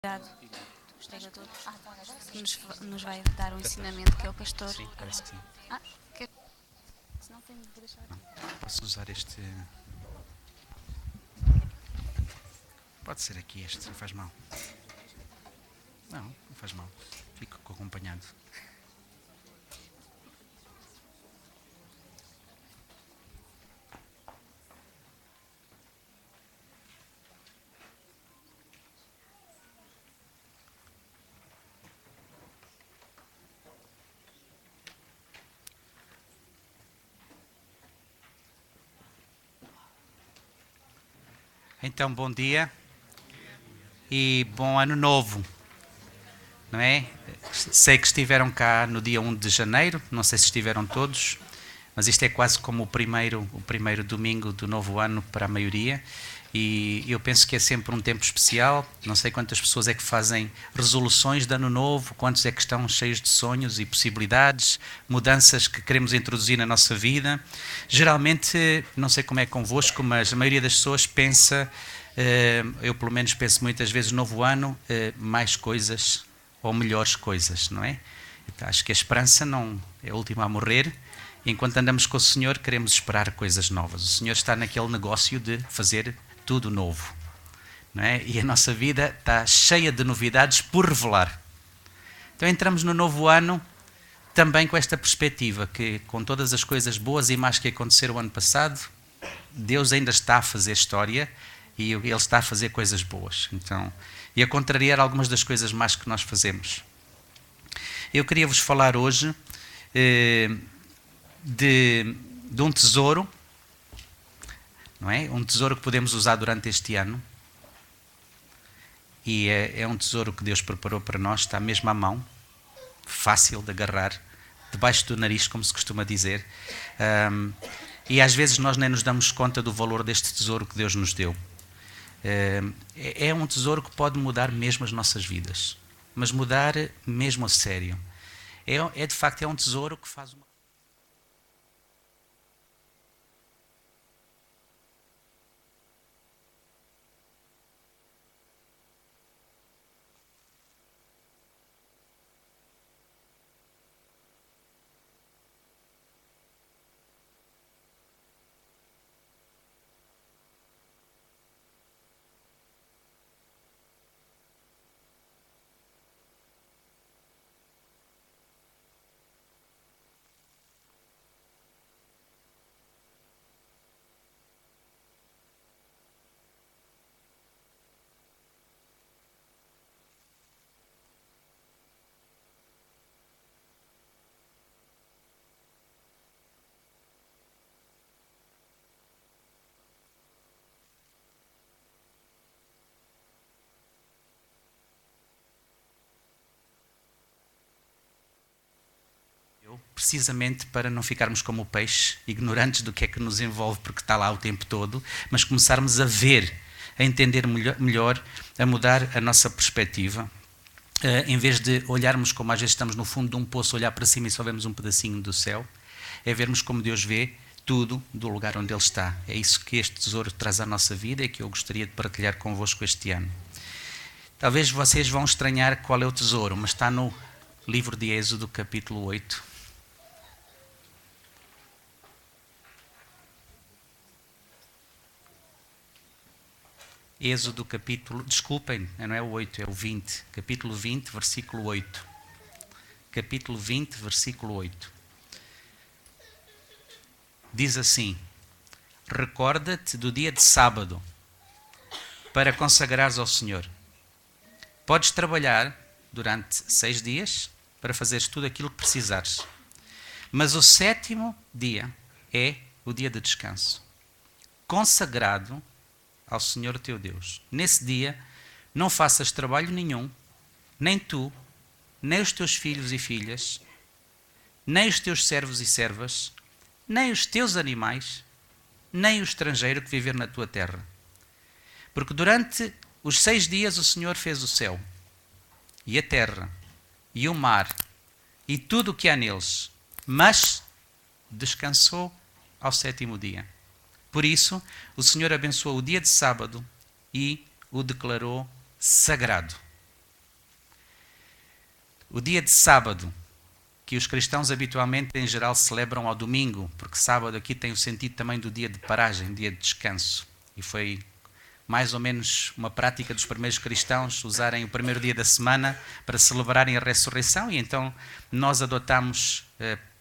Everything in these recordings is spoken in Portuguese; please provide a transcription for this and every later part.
O pregador nos vai dar um ensinamento, que é o pastor. Sim, parece que sim. Que senão tenho de deixar aqui. Posso usar este. Pode ser aqui este, não faz mal. Não faz mal. Fico acompanhado. Então, bom dia e bom ano novo, não é? Sei que estiveram cá no dia 1 de janeiro, não sei se estiveram todos, mas isto é quase como o primeiro domingo do novo ano para a maioria, e eu penso que é sempre um tempo especial. Não sei quantas pessoas é que fazem resoluções de ano novo, quantos é que estão cheios de sonhos e possibilidades, mudanças que queremos introduzir na nossa vida. Geralmente, não sei como é convosco, mas a maioria das pessoas pensa, eu pelo menos penso muitas vezes, novo ano, mais coisas ou melhores coisas, não é? Então, acho que a esperança não é a última a morrer. Enquanto andamos com o Senhor, queremos esperar coisas novas. O Senhor está naquele negócio de fazer tudo novo, não é? E a nossa vida está cheia de novidades por revelar. Então entramos no novo ano também com esta perspectiva, que com todas as coisas boas e más que aconteceram o ano passado, Deus ainda está a fazer história e Ele está a fazer coisas boas. Então, e a contrariar algumas das coisas más que nós fazemos. Eu queria vos falar hoje de um tesouro, não é? Um tesouro que podemos usar durante este ano. E é um tesouro que Deus preparou para nós, está mesmo à mão, fácil de agarrar, debaixo do nariz, como se costuma dizer. E às vezes nós nem nos damos conta do valor deste tesouro que Deus nos deu. É um tesouro que pode mudar mesmo as nossas vidas, mas mudar mesmo a sério. De facto, é um tesouro que faz uma... Precisamente para não ficarmos como o peixe, ignorantes do que é que nos envolve, porque está lá o tempo todo, mas começarmos a ver, a entender melhor, a mudar a nossa perspectiva, em vez de olharmos como às vezes estamos no fundo de um poço, olhar para cima e só vemos um pedacinho do céu, é vermos como Deus vê tudo do lugar onde Ele está. É isso que este tesouro traz à nossa vida e que eu gostaria de partilhar convosco este ano. Talvez vocês vão estranhar qual é o tesouro, mas está no livro de Êxodo, capítulo 8. Êxodo capítulo, desculpem, não é o 8, é o 20, capítulo 20, versículo 8. Capítulo 20, versículo 8. Diz assim: recorda-te do dia de sábado para consagrares ao Senhor. Podes trabalhar durante 6 dias para fazeres tudo aquilo que precisares. Mas o 7º dia é o dia de descanso, consagrado ao Senhor teu Deus. Nesse dia não faças trabalho nenhum, nem tu, nem os teus filhos e filhas, nem os teus servos e servas, nem os teus animais, nem o estrangeiro que viver na tua terra. Porque durante os 6 dias o Senhor fez o céu, e a terra, e o mar, e tudo o que há neles, mas descansou ao 7º dia. Por isso, o Senhor abençoou o dia de sábado e o declarou sagrado. O dia de sábado, que os cristãos habitualmente, em geral, celebram ao domingo, porque sábado aqui tem o sentido também do dia de paragem, dia de descanso. E foi mais ou menos uma prática dos primeiros cristãos usarem o primeiro dia da semana para celebrarem a ressurreição, e então nós adotamos,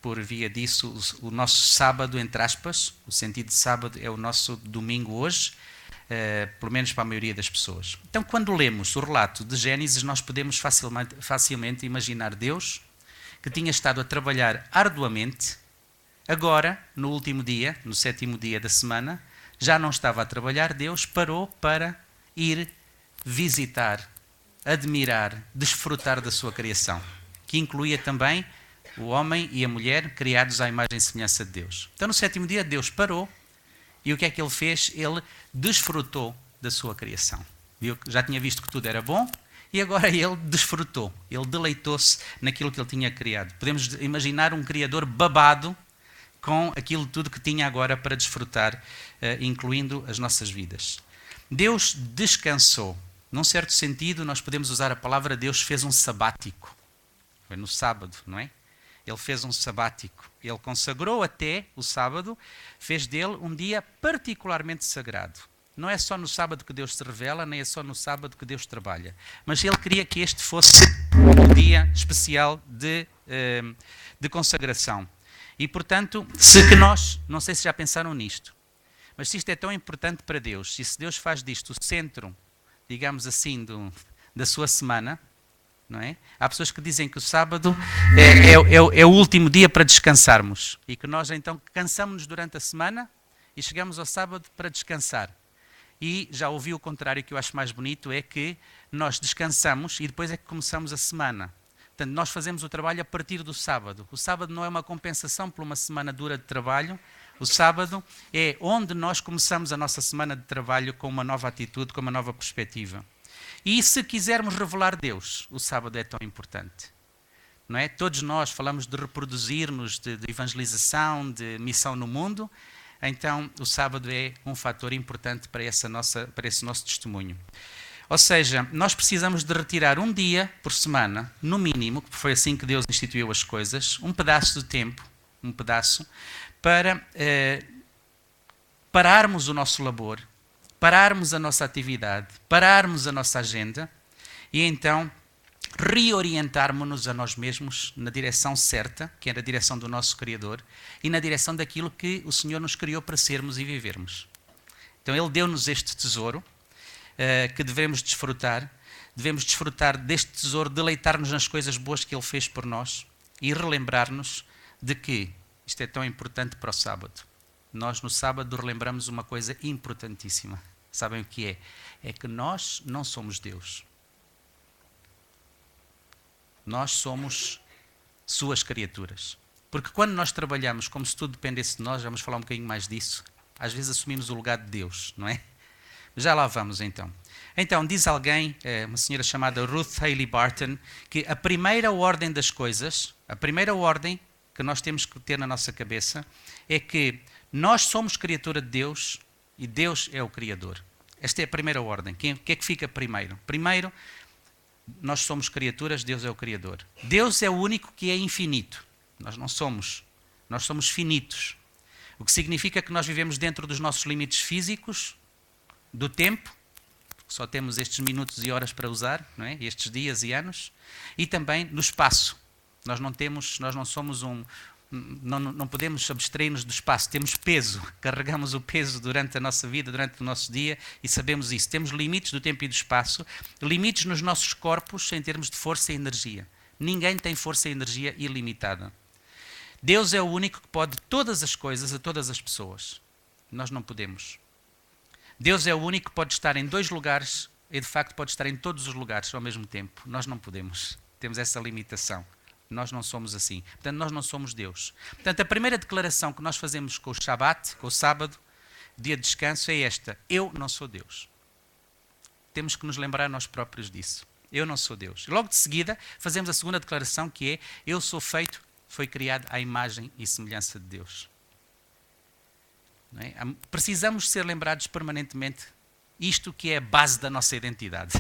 por via disso, o nosso sábado, entre aspas. O sentido de sábado é o nosso domingo hoje, pelo menos para a maioria das pessoas. Então, quando lemos o relato de Gênesis, nós podemos facilmente imaginar Deus, que tinha estado a trabalhar arduamente, agora, no último dia, no 7º dia da semana, já não estava a trabalhar. Deus parou para ir visitar, admirar, desfrutar da sua criação, que incluía também o homem e a mulher criados à imagem e semelhança de Deus. Então, no 7º dia, Deus parou, e o que é que ele fez? Ele desfrutou da sua criação. Já tinha visto que tudo era bom, e agora ele desfrutou, ele deleitou-se naquilo que ele tinha criado. Podemos imaginar um Criador babado com aquilo tudo que tinha agora para desfrutar, incluindo as nossas vidas. Deus descansou. Num certo sentido, nós podemos usar a palavra Deus fez um sabático. Foi no sábado, não é? Ele fez um sabático. Ele consagrou até o sábado, fez dele um dia particularmente sagrado. Não é só no sábado que Deus se revela, nem é só no sábado que Deus trabalha. Mas ele queria que este fosse um dia especial de consagração. E, portanto, não sei se já pensaram nisto, mas se isto é tão importante para Deus, se Deus faz disto o centro, digamos assim, da sua semana, não é? Há pessoas que dizem que o sábado é o último dia para descansarmos, e que nós então cansamos-nos durante a semana e chegamos ao sábado para descansar. E já ouvi o contrário, que eu acho mais bonito, é que nós descansamos e depois é que começamos a semana. Portanto, nós fazemos o trabalho a partir do sábado. O sábado não é uma compensação por uma semana dura de trabalho. O sábado é onde nós começamos a nossa semana de trabalho com uma nova atitude, com uma nova perspectiva. E se quisermos revelar Deus, o sábado é tão importante. Não é? Todos nós falamos de reproduzir-nos, de evangelização, de missão no mundo. Então, o sábado é um fator importante para esse nosso testemunho. Ou seja, nós precisamos de retirar um dia por semana, no mínimo, porque foi assim que Deus instituiu as coisas, um pedaço de tempo, para pararmos o nosso labor, pararmos a nossa atividade, pararmos a nossa agenda e então reorientarmos-nos a nós mesmos na direção certa, que é na direção do nosso Criador, e na direção daquilo que o Senhor nos criou para sermos e vivermos. Então Ele deu-nos este tesouro, que devemos desfrutar deste tesouro, deleitar-nos nas coisas boas que Ele fez por nós e relembrar-nos de que isto é tão importante para o sábado. Nós no sábado relembramos uma coisa importantíssima. Sabem o que é? É que nós não somos Deus. Nós somos suas criaturas. Porque quando nós trabalhamos como se tudo dependesse de nós, vamos falar um bocadinho mais disso, às vezes assumimos o lugar de Deus, não é? Já lá vamos então. Então, diz alguém, uma senhora chamada Ruth Haley Barton, que a primeira ordem das coisas, a primeira ordem que nós temos que ter na nossa cabeça é que nós somos criatura de Deus e Deus é o Criador. Esta é a primeira ordem. O que é que fica primeiro? Primeiro, nós somos criaturas, Deus é o Criador. Deus é o único que é infinito. Nós não somos. Nós somos finitos. O que significa que nós vivemos dentro dos nossos limites físicos, do tempo, só temos estes minutos e horas para usar, não é? Estes dias e anos, e também no espaço. Nós não somos não podemos abstrair-nos do espaço, temos peso, carregamos o peso durante a nossa vida, durante o nosso dia, e sabemos isso. Temos limites do tempo e do espaço, limites nos nossos corpos em termos de força e energia. Ninguém tem força e energia ilimitada. Deus é o único que pode todas as coisas a todas as pessoas. Nós não podemos. Deus é o único que pode estar em 2 lugares e de facto pode estar em todos os lugares ao mesmo tempo. Nós não podemos. Temos essa limitação. Nós não somos assim. Portanto, nós não somos Deus. Portanto, a primeira declaração que nós fazemos com o Shabat, com o sábado, dia de descanso, é esta: eu não sou Deus. Temos que nos lembrar nós próprios disso. Eu não sou Deus. Logo de seguida, fazemos a segunda declaração, que é: eu sou feito, foi criado à imagem e semelhança de Deus. Não é? Precisamos ser lembrados permanentemente isto que é a base da nossa identidade.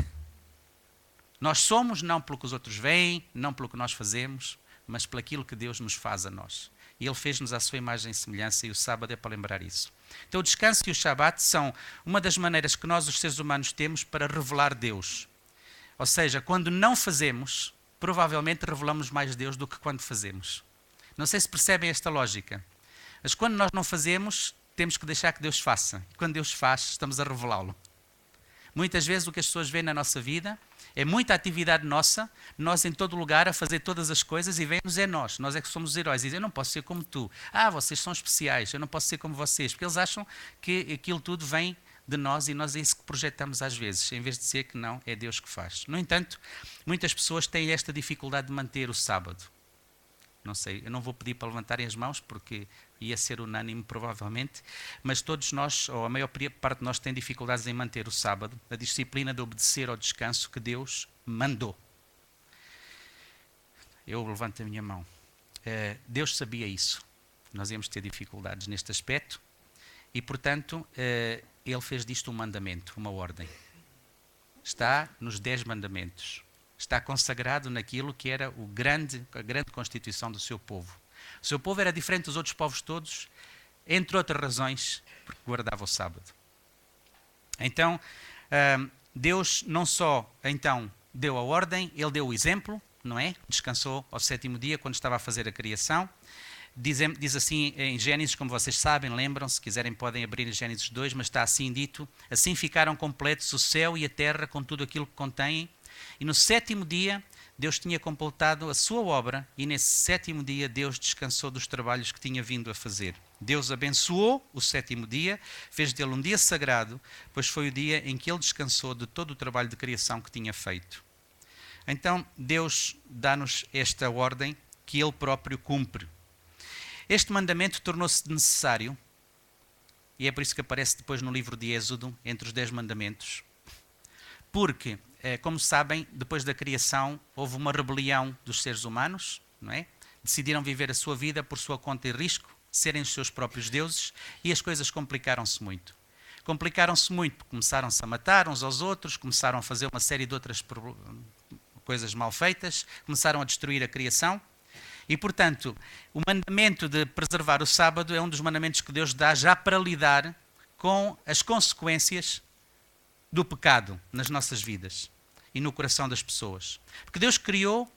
Nós somos não pelo que os outros veem, não pelo que nós fazemos, mas pelo aquilo que Deus nos faz a nós. E Ele fez-nos à sua imagem e semelhança, e o sábado é para lembrar isso. Então o descanso e o Shabat são uma das maneiras que nós, os seres humanos, temos para revelar Deus. Ou seja, quando não fazemos, provavelmente revelamos mais Deus do que quando fazemos. Não sei se percebem esta lógica, mas quando nós não fazemos, temos que deixar que Deus faça. E quando Deus faz, estamos a revelá-lo. Muitas vezes o que as pessoas veem na nossa vida é muita atividade nossa, nós em todo lugar a fazer todas as coisas, e vem-nos é nós é que somos os heróis. E dizem, eu não posso ser como tu. Vocês são especiais, eu não posso ser como vocês. Porque eles acham que aquilo tudo vem de nós e nós é isso que projetamos às vezes, em vez de ser que não, é Deus que faz. No entanto, muitas pessoas têm esta dificuldade de manter o sábado. Não sei, eu não vou pedir para levantarem as mãos porque ia ser unânime provavelmente, mas todos nós, ou a maior parte de nós, tem dificuldades em manter o sábado, a disciplina de obedecer ao descanso que Deus mandou. Eu levanto a minha mão. Deus sabia isso. Nós íamos ter dificuldades neste aspecto e, portanto, Ele fez disto um mandamento, uma ordem. Está nos 10 mandamentos. Está consagrado naquilo que era a grande constituição do seu povo. O seu povo era diferente dos outros povos todos, entre outras razões, porque guardava o sábado. Então, Deus não só então deu a ordem, Ele deu o exemplo, não é? Descansou ao 7º dia, quando estava a fazer a criação. Diz assim em Gênesis, como vocês sabem, lembram, se quiserem podem abrir em Gênesis 2, mas está assim dito, assim ficaram completos o céu e a terra com tudo aquilo que contêm. E no 7º dia, Deus tinha completado a sua obra e nesse 7º dia Deus descansou dos trabalhos que tinha vindo a fazer. Deus abençoou o 7º dia, fez dele um dia sagrado, pois foi o dia em que ele descansou de todo o trabalho de criação que tinha feito. Então, Deus dá-nos esta ordem que ele próprio cumpre. Este mandamento tornou-se necessário, e é por isso que aparece depois no livro de Êxodo, entre os 10 mandamentos, porque, como sabem, depois da criação houve uma rebelião dos seres humanos, não é? Decidiram viver a sua vida por sua conta e risco, serem os seus próprios deuses, e as coisas complicaram-se muito. Complicaram-se muito porque começaram-se a matar uns aos outros, começaram a fazer uma série de outras coisas mal feitas, começaram a destruir a criação, e, portanto, o mandamento de preservar o sábado é um dos mandamentos que Deus dá já para lidar com as consequências do pecado nas nossas vidas e no coração das pessoas. Porque Deus criou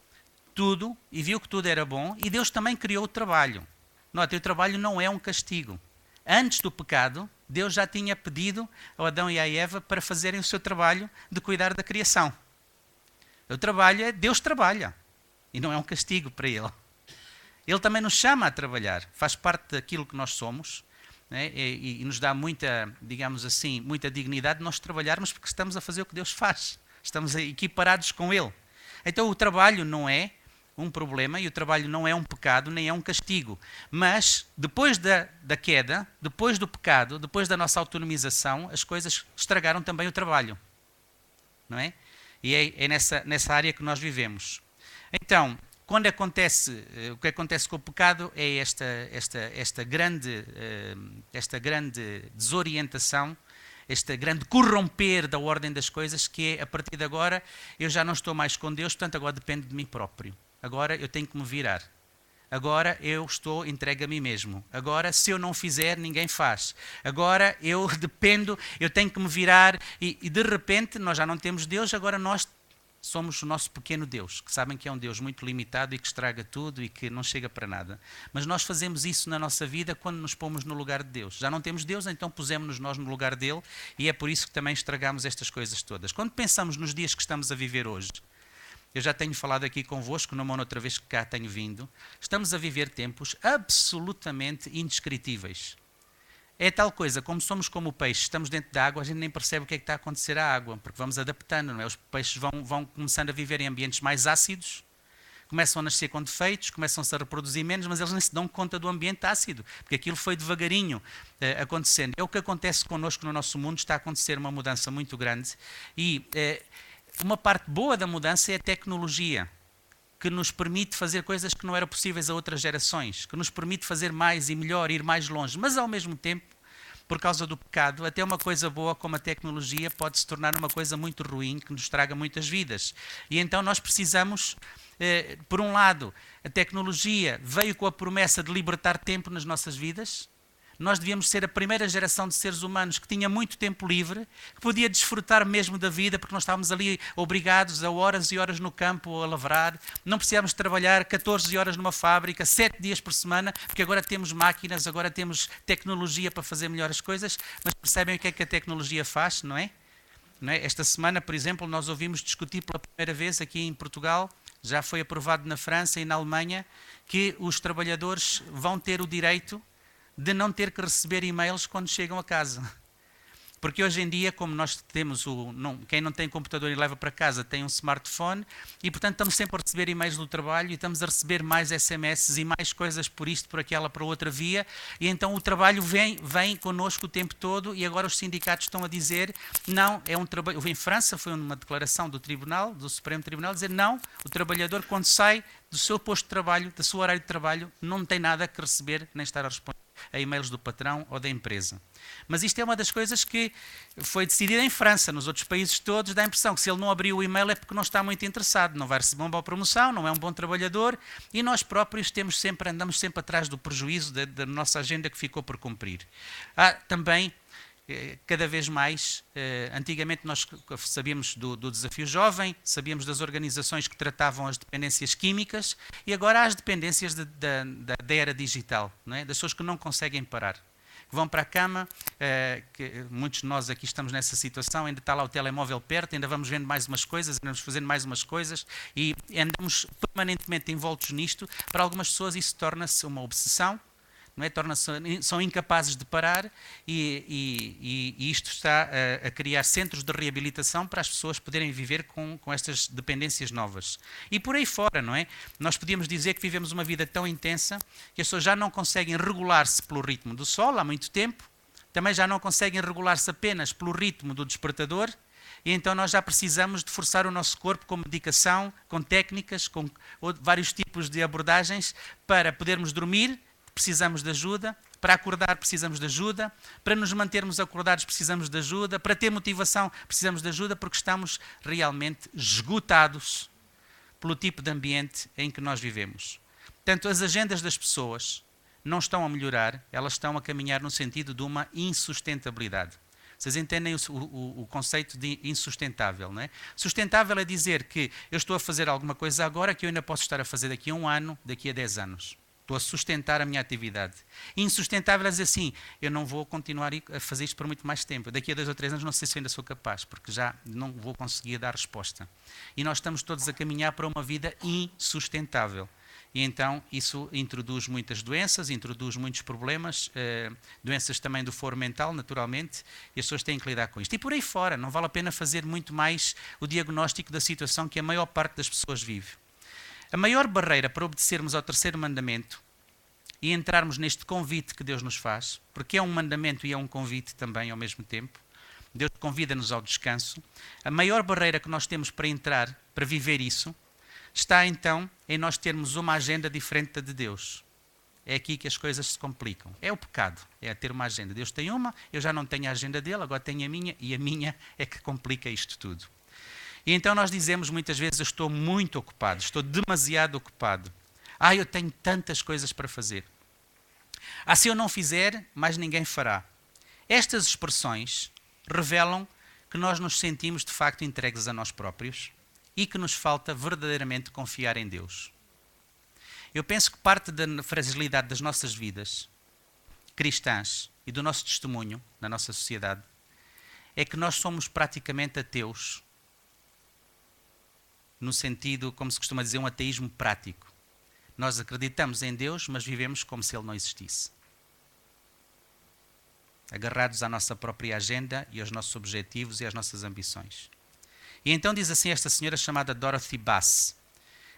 tudo e viu que tudo era bom, e Deus também criou o trabalho. Notem, o trabalho não é um castigo. Antes do pecado, Deus já tinha pedido ao Adão e à Eva para fazerem o seu trabalho de cuidar da criação. O trabalho é Deus trabalha e não é um castigo para Ele. Ele também nos chama a trabalhar, faz parte daquilo que nós somos, né? E nos dá muita, digamos assim, muita dignidade de nós trabalharmos porque estamos a fazer o que Deus faz, estamos equiparados com Ele. Então o trabalho não é um problema e o trabalho não é um pecado nem é um castigo, mas depois da queda, depois do pecado, depois da nossa autonomização, as coisas estragaram também o trabalho, não é? E é nessa área que nós vivemos. Então, quando acontece, o que acontece com o pecado é esta grande desorientação, este grande corromper da ordem das coisas, que é, a partir de agora, eu já não estou mais com Deus, portanto agora dependo de mim próprio. Agora eu tenho que me virar. Agora eu estou entregue a mim mesmo. Agora, se eu não fizer, ninguém faz. Agora eu dependo, eu tenho que me virar e de repente nós já não temos Deus, agora nós somos o nosso pequeno Deus, que sabem que é um Deus muito limitado e que estraga tudo e que não chega para nada. Mas nós fazemos isso na nossa vida quando nos pomos no lugar de Deus. Já não temos Deus, então pusemos-nos nós no lugar dele, e é por isso que também estragamos estas coisas todas. Quando pensamos nos dias que estamos a viver hoje, eu já tenho falado aqui convosco, numa outra vez que cá tenho vindo, estamos a viver tempos absolutamente indescritíveis. É tal coisa, como somos como o peixe, estamos dentro da água, a gente nem percebe o que é que está a acontecer à água, porque vamos adaptando, não é? Os peixes vão começando a viver em ambientes mais ácidos, começam a nascer com defeitos, começam-se a reproduzir menos, mas eles nem se dão conta do ambiente ácido, porque aquilo foi devagarinho acontecendo. É o que acontece connosco no nosso mundo, está a acontecer uma mudança muito grande, e uma parte boa da mudança é a tecnologia, que nos permite fazer coisas que não eram possíveis a outras gerações, que nos permite fazer mais e melhor, ir mais longe, mas ao mesmo tempo por causa do pecado, até uma coisa boa como a tecnologia pode se tornar uma coisa muito ruim que nos traga muitas vidas. E então nós precisamos, por um lado, a tecnologia veio com a promessa de libertar tempo nas nossas vidas. Nós devíamos ser a primeira geração de seres humanos que tinha muito tempo livre, que podia desfrutar mesmo da vida, porque nós estávamos ali obrigados a horas e horas no campo a lavrar, não precisávamos trabalhar 14 horas numa fábrica, 7 dias por semana, porque agora temos máquinas, agora temos tecnologia para fazer melhor as coisas, mas percebem o que é que a tecnologia faz, não é? Esta semana, por exemplo, nós ouvimos discutir pela primeira vez aqui em Portugal, já foi aprovado na França e na Alemanha, que os trabalhadores vão ter o direito de não ter que receber e-mails quando chegam a casa. Porque hoje em dia, como nós temos quem não tem computador e leva para casa tem um smartphone e, portanto, estamos sempre a receber e-mails do trabalho e estamos a receber mais SMS e mais coisas por isto, por aquela, para outra via, e então o trabalho vem connosco o tempo todo e agora os sindicatos estão a dizer não, é um trabalho. Em França foi uma declaração do Tribunal, do Supremo Tribunal, dizer não, o trabalhador quando sai do seu posto de trabalho, do seu horário de trabalho, não tem nada que receber nem estar a responder a e-mails do patrão ou da empresa. Mas isto é uma das coisas que foi decidida em França. Nos outros países todos dá a impressão que se ele não abrir o e-mail é porque não está muito interessado, não vai receber uma boa promoção, não é um bom trabalhador e nós próprios andamos sempre atrás do prejuízo da nossa agenda que ficou por cumprir. Há também, cada vez mais, antigamente nós sabíamos do desafio jovem, sabíamos das organizações que tratavam as dependências químicas e agora há as dependências da era digital, não é? Das pessoas que não conseguem parar. Que vão para a cama, que muitos de nós aqui estamos nessa situação, ainda está lá o telemóvel perto, ainda vamos vendo mais umas coisas, ainda vamos fazendo mais umas coisas e andamos permanentemente envoltos nisto. Para algumas pessoas isso torna-se uma obsessão, não é? São incapazes de parar e isto está a criar centros de reabilitação para as pessoas poderem viver com estas dependências novas. E por aí fora, não é? Nós podíamos dizer que vivemos uma vida tão intensa que as pessoas já não conseguem regular-se pelo ritmo do sol há muito tempo, também já não conseguem regular-se apenas pelo ritmo do despertador, e então nós já precisamos de forçar o nosso corpo com medicação, com técnicas, com vários tipos de abordagens para podermos dormir. Precisamos de ajuda, para acordar precisamos de ajuda, para nos mantermos acordados precisamos de ajuda, para ter motivação precisamos de ajuda, porque estamos realmente esgotados pelo tipo de ambiente em que nós vivemos. Portanto, as agendas das pessoas não estão a melhorar, elas estão a caminhar no sentido de uma insustentabilidade. Vocês entendem o conceito de insustentável, não é? Sustentável é dizer que eu estou a fazer alguma coisa agora que eu ainda posso estar a fazer daqui a 1 ano, daqui a 10 anos. Estou a sustentar a minha atividade. Insustentável é dizer assim, eu não vou continuar a fazer isto por muito mais tempo. Daqui a 2 ou 3 anos não sei se eu ainda sou capaz, porque já não vou conseguir dar resposta. E nós estamos todos a caminhar para uma vida insustentável. E então isso introduz muitas doenças, introduz muitos problemas, doenças também do foro mental, naturalmente, e as pessoas têm que lidar com isto. E por aí fora, não vale a pena fazer muito mais o diagnóstico da situação que a maior parte das pessoas vive. A maior barreira para obedecermos ao terceiro mandamento e entrarmos neste convite que Deus nos faz, porque é um mandamento e é um convite também ao mesmo tempo, Deus convida-nos ao descanso, a maior barreira que nós temos para entrar, para viver isso, está então em nós termos uma agenda diferente da de Deus. É aqui que as coisas se complicam. É o pecado, é ter uma agenda. Deus tem uma, eu já não tenho a agenda dele, agora tenho a minha, e a minha é que complica isto tudo. E então nós dizemos muitas vezes, eu estou muito ocupado, estou demasiado ocupado. Eu tenho tantas coisas para fazer. Se eu não fizer, mais ninguém fará. Estas expressões revelam que nós nos sentimos de facto entregues a nós próprios e que nos falta verdadeiramente confiar em Deus. Eu penso que parte da fragilidade das nossas vidas cristãs e do nosso testemunho na nossa sociedade é que nós somos praticamente ateus, no sentido, como se costuma dizer, um ateísmo prático. Nós acreditamos em Deus, mas vivemos como se Ele não existisse. Agarrados à nossa própria agenda e aos nossos objetivos e às nossas ambições. E então diz assim esta senhora chamada Dorothy Bass: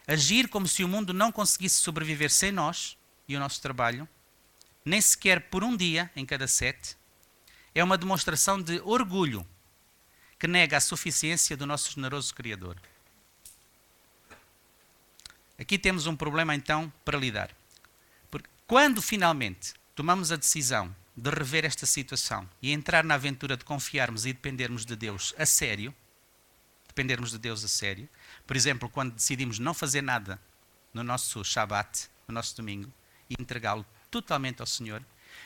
agir como se o mundo não conseguisse sobreviver sem nós e o nosso trabalho, nem sequer por um dia em cada 7, é uma demonstração de orgulho que nega a suficiência do nosso generoso Criador. Aqui temos um problema então para lidar. Porque quando finalmente tomamos a decisão de rever esta situação e entrar na aventura de confiarmos e dependermos de Deus a sério, por exemplo, quando decidimos não fazer nada no nosso Shabat, no nosse domingo, e entregá-lo totalmente ao Senhor,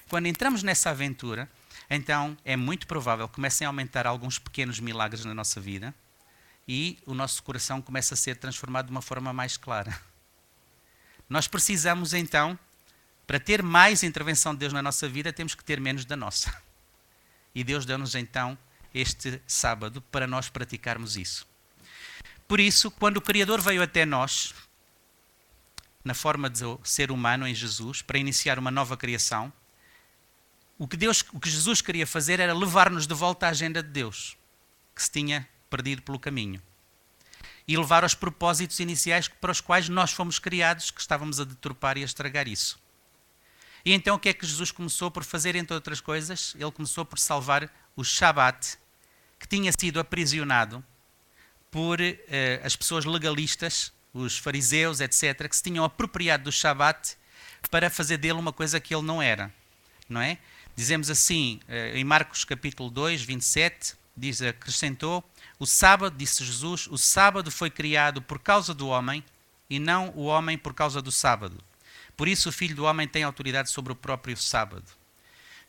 quando entramos nessa aventura, então é muito provável que comecem a aumentar alguns pequenos milagres na nossa vida e o nosso coração começa a ser transformado de uma forma mais clara. Nós precisamos então, para ter mais intervenção de Deus na nossa vida, temos que ter menos da nossa. E Deus deu-nos então este sábado para nós praticarmos isso. Por isso, quando o Criador veio até nós, na forma de ser humano em Jesus, para iniciar uma nova criação, o que Jesus queria fazer era levar-nos de volta à agenda de Deus, que se tinha perdido pelo caminho. E levar aos propósitos iniciais para os quais nós fomos criados, que estávamos a deturpar e a estragar isso. E então o que é que Jesus começou por fazer, entre outras coisas? Ele começou por salvar o Shabat, que tinha sido aprisionado por as pessoas legalistas, os fariseus, etc., que se tinham apropriado do Shabat para fazer dele uma coisa que ele não era. Não é? Dizemos assim, em Marcos capítulo 2, 27, acrescentou, o sábado, disse Jesus, o sábado foi criado por causa do homem e não o homem por causa do sábado. Por isso o Filho do Homem tem autoridade sobre o próprio sábado.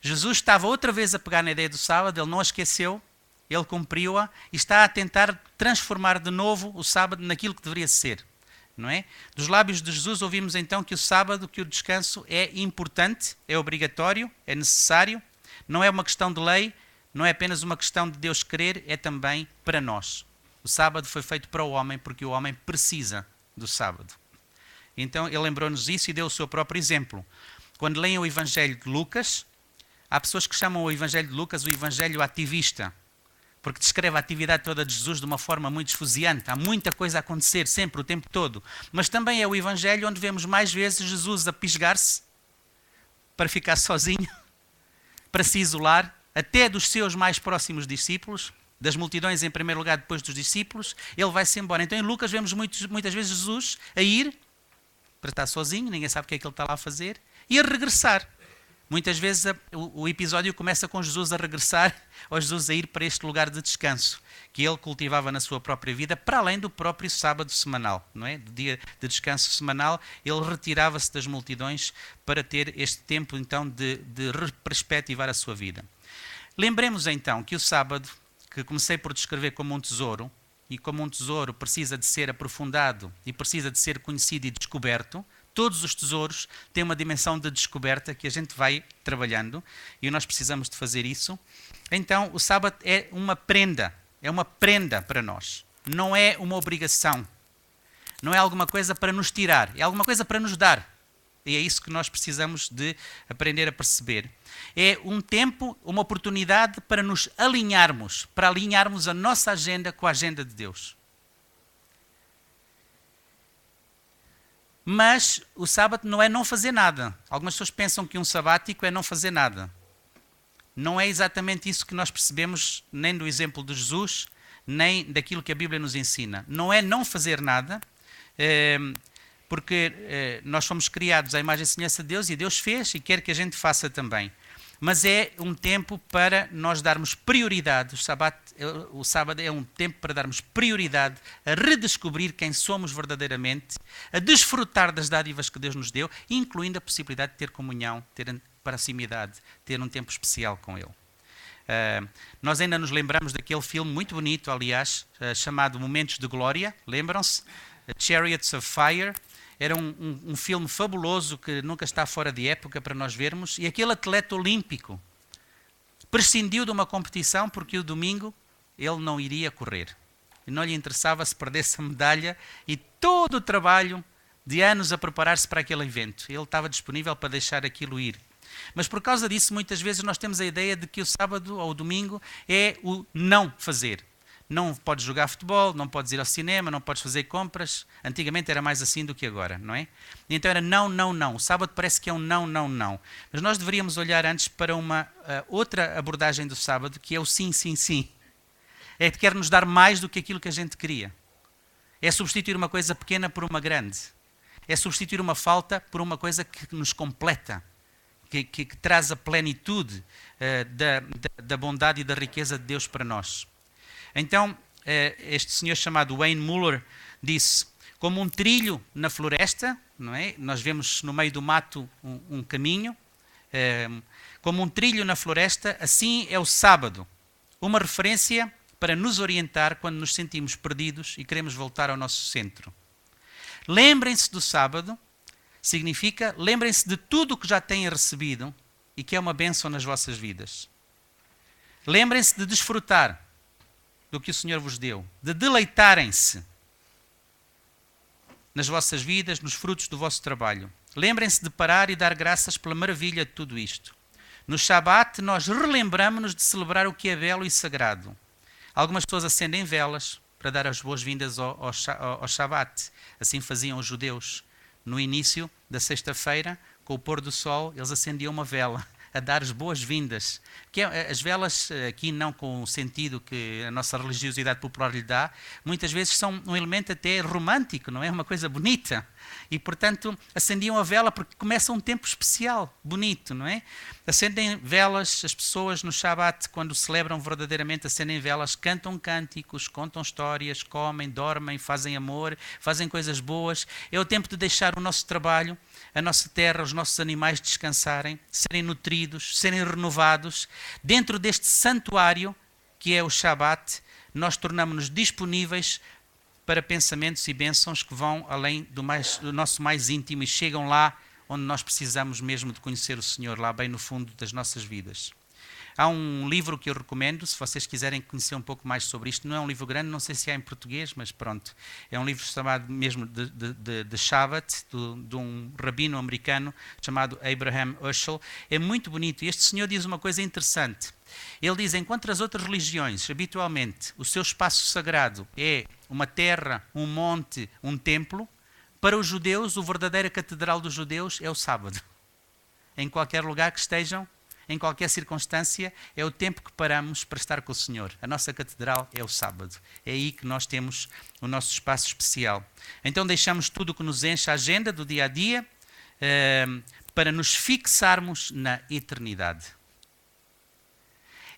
Jesus estava outra vez a pegar na ideia do sábado, ele não a esqueceu, ele cumpriu-a e está a tentar transformar de novo o sábado naquilo que deveria ser. Não é? Dos lábios de Jesus ouvimos então que o sábado, que o descanso é importante, é obrigatório, é necessário, não é uma questão de lei, não é apenas uma questão de Deus querer, é também para nós. O sábado foi feito para o homem porque o homem precisa do sábado. Então ele lembrou-nos isso e deu o seu próprio exemplo. Quando leem o Evangelho de Lucas, há pessoas que chamam o Evangelho de Lucas o Evangelho ativista, porque descreve a atividade toda de Jesus de uma forma muito esfuziante. Há muita coisa a acontecer, sempre, o tempo todo. Mas também é o Evangelho onde vemos mais vezes Jesus a pisgar-se para ficar sozinho, para se isolar, até dos seus mais próximos discípulos, das multidões em primeiro lugar, depois dos discípulos, ele vai-se embora. Então em Lucas vemos muitas vezes Jesus a ir para estar sozinho, ninguém sabe o que é que ele está lá a fazer, e a regressar. Muitas vezes o episódio começa com Jesus a regressar, ou Jesus a ir para este lugar de descanso, que ele cultivava na sua própria vida, para além do próprio sábado semanal, não é? Do dia de descanso semanal, ele retirava-se das multidões para ter este tempo então de perspectivar a sua vida. Lembremos então que o sábado, que comecei por descrever como um tesouro, e como um tesouro precisa de ser aprofundado e precisa de ser conhecido e descoberto, todos os tesouros têm uma dimensão de descoberta que a gente vai trabalhando e nós precisamos de fazer isso. Então o sábado é uma prenda para nós, não é uma obrigação, não é alguma coisa para nos tirar, é alguma coisa para nos dar. E é isso que nós precisamos de aprender a perceber. É um tempo, uma oportunidade para nos alinharmos, para alinharmos a nossa agenda com a agenda de Deus. Mas o sábado não é não fazer nada. Algumas pessoas pensam que um sabático é não fazer nada. Não é exatamente isso que nós percebemos nem do exemplo de Jesus, nem daquilo que a Bíblia nos ensina. Não é não fazer nada, porque nós fomos criados à imagem e semelhança de Deus e Deus fez e quer que a gente faça também. Mas é um tempo para nós darmos prioridade, o sábado é um tempo para darmos prioridade a redescobrir quem somos verdadeiramente, a desfrutar das dádivas que Deus nos deu, incluindo a possibilidade de ter comunhão, ter proximidade, ter um tempo especial com Ele. Nós ainda nos lembramos daquele filme muito bonito, aliás, chamado Momentos de Glória, lembram-se? Chariots of Fire. Era um filme fabuloso que nunca está fora de época para nós vermos. E aquele atleta olímpico prescindiu de uma competição porque o domingo ele não iria correr. E não lhe interessava se perdesse a medalha e todo o trabalho de anos a preparar-se para aquele evento. Ele estava disponível para deixar aquilo ir. Mas por causa disso, muitas vezes nós temos a ideia de que o sábado ou o domingo é o não fazer. Não podes jogar futebol, não podes ir ao cinema, não podes fazer compras. Antigamente era mais assim do que agora, não é? Então era não, não, não. O sábado parece que é um não, não, não. Mas nós deveríamos olhar antes para uma outra abordagem do sábado, que é o sim, sim, sim. É que quer nos dar mais do que aquilo que a gente queria. É substituir uma coisa pequena por uma grande. É substituir uma falta por uma coisa que nos completa, que traz a plenitude da bondade e da riqueza de Deus para nós. Então, este senhor chamado Wayne Muller disse: como um trilho na floresta, não é? Nós vemos no meio do mato um caminho, como um trilho na floresta, assim é o sábado, uma referência para nos orientar quando nos sentimos perdidos e queremos voltar ao nosso centro. Lembrem-se do sábado, significa lembrem-se de tudo o que já têm recebido e que é uma bênção nas vossas vidas. Lembrem-se de desfrutar do que o Senhor vos deu, de deleitarem-se nas vossas vidas, nos frutos do vosso trabalho. Lembrem-se de parar e dar graças pela maravilha de tudo isto. No Shabat, nós relembramos-nos de celebrar o que é belo e sagrado. Algumas pessoas acendem velas para dar as boas-vindas ao Shabat. Assim faziam os judeus. No início da sexta-feira, com o pôr do sol, eles acendiam uma vela a dar as boas-vindas. As velas, aqui não com o sentido que a nossa religiosidade popular lhe dá, muitas vezes são um elemento até romântico, não é? Uma coisa bonita. E, portanto, acendiam a vela porque começa um tempo especial, bonito, não é? Acendem velas, as pessoas no Shabat, quando celebram verdadeiramente, acendem velas, cantam cânticos, contam histórias, comem, dormem, fazem amor, fazem coisas boas. É o tempo de deixar o nosso trabalho, a nossa terra, os nossos animais descansarem, serem nutridos, serem renovados. Dentro deste santuário, que é o Shabat, nós tornamos-nos disponíveis para pensamentos e bênçãos que vão além do nosso mais íntimo e chegam lá onde nós precisamos mesmo de conhecer o Senhor, lá bem no fundo das nossas vidas. Há um livro que eu recomendo, se vocês quiserem conhecer um pouco mais sobre isto. Não é um livro grande, não sei se há em português, mas pronto. É um livro chamado mesmo de Shabbat, de um rabino americano chamado Abraham Heschel. É muito bonito. E este senhor diz uma coisa interessante. Ele diz, enquanto as outras religiões, habitualmente, o seu espaço sagrado é uma terra, um monte, um templo, para os judeus, a verdadeira catedral dos judeus é o sábado. Em qualquer lugar que estejam, em qualquer circunstância, é o tempo que paramos para estar com o Senhor. A nossa catedral é o sábado. É aí que nós temos o nosso espaço especial. Então deixamos tudo o que nos enche a agenda do dia a dia para nos fixarmos na eternidade.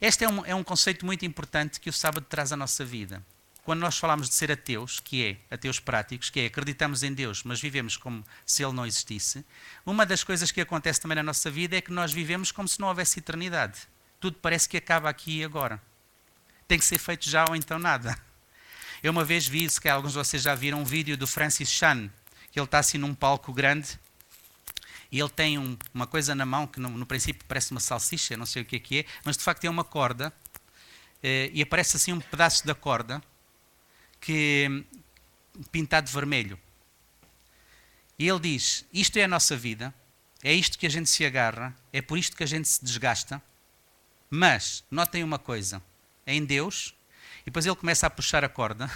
Este é um conceito muito importante que o sábado traz à nossa vida. Quando nós falamos de ser ateus, que é ateus práticos, que é acreditamos em Deus, mas vivemos como se Ele não existisse, uma das coisas que acontece também na nossa vida é que nós vivemos como se não houvesse eternidade. Tudo parece que acaba aqui e agora. Tem que ser feito já ou então nada. Eu uma vez vi, se calhar alguns de vocês já viram um vídeo do Francis Chan, que ele está assim num palco grande e ele tem uma coisa na mão que no princípio parece uma salsicha, não sei o que é, mas de facto é uma corda e aparece assim um pedaço da corda pintado de vermelho. E ele diz, isto é a nossa vida, é isto que a gente se agarra, é por isto que a gente se desgasta, mas notem uma coisa, é em Deus, e depois ele começa a puxar a corda,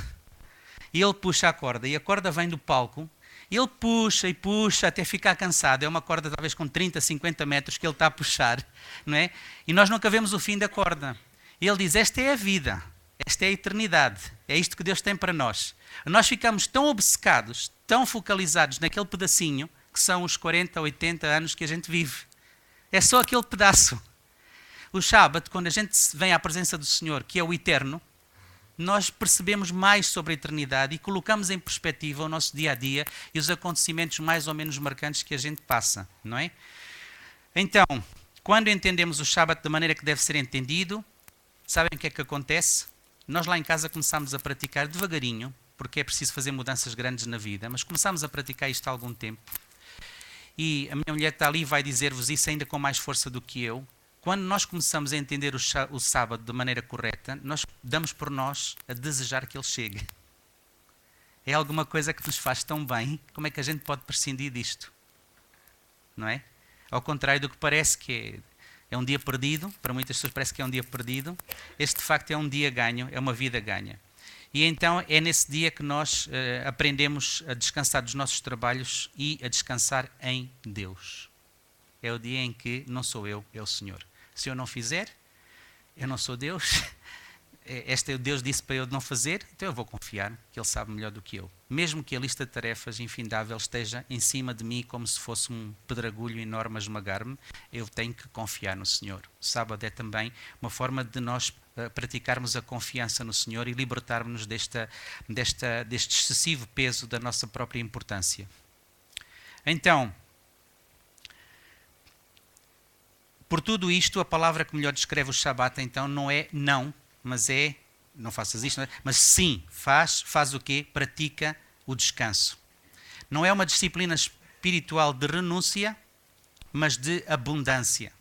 e ele puxa a corda, e a corda vem do palco, e ele puxa e puxa até ficar cansado, é uma corda talvez com 30, 50 metros que ele está a puxar, não é? E nós nunca vemos o fim da corda. E ele diz, esta é a vida. Esta é a eternidade, é isto que Deus tem para nós. Nós ficamos tão obcecados, tão focalizados naquele pedacinho, que são os 40, 80 anos que a gente vive. É só aquele pedaço. O Shabat, quando a gente vem à presença do Senhor, que é o eterno, nós percebemos mais sobre a eternidade e colocamos em perspectiva o nosso dia-a-dia e os acontecimentos mais ou menos marcantes que a gente passa, não é? Então, quando entendemos o Shabat da maneira que deve ser entendido, sabem o que é que acontece? Nós lá em casa começámos a praticar devagarinho, porque é preciso fazer mudanças grandes na vida, mas começámos a praticar isto há algum tempo. E a minha mulher que está ali vai dizer-vos isso ainda com mais força do que eu. Quando nós começamos a entender o sábado de maneira correta, nós damos por nós a desejar que ele chegue. É alguma coisa que nos faz tão bem, como é que a gente pode prescindir disto? Não é? Ao contrário do que parece que é um dia perdido, para muitas pessoas parece que é um dia perdido, este de facto é um dia ganho, é uma vida ganha. E então é nesse dia que nós aprendemos a descansar dos nossos trabalhos e a descansar em Deus. É o dia em que não sou eu, é o Senhor. Se eu não fizer, eu não sou Deus, Deus disse para eu não fazer, então eu vou confiar que Ele sabe melhor do que eu. Mesmo que a lista de tarefas infindável esteja em cima de mim como se fosse um pedregulho enorme a esmagar-me, eu tenho que confiar no Senhor. O sábado é também uma forma de nós praticarmos a confiança no Senhor e libertarmos-nos deste excessivo peso da nossa própria importância. Então, por tudo isto, a palavra que melhor descreve o Shabat, então, não é não, mas é, não faças isto, mas sim, faz o quê? Pratica o descanso. Não é uma disciplina espiritual de renúncia, mas de abundância.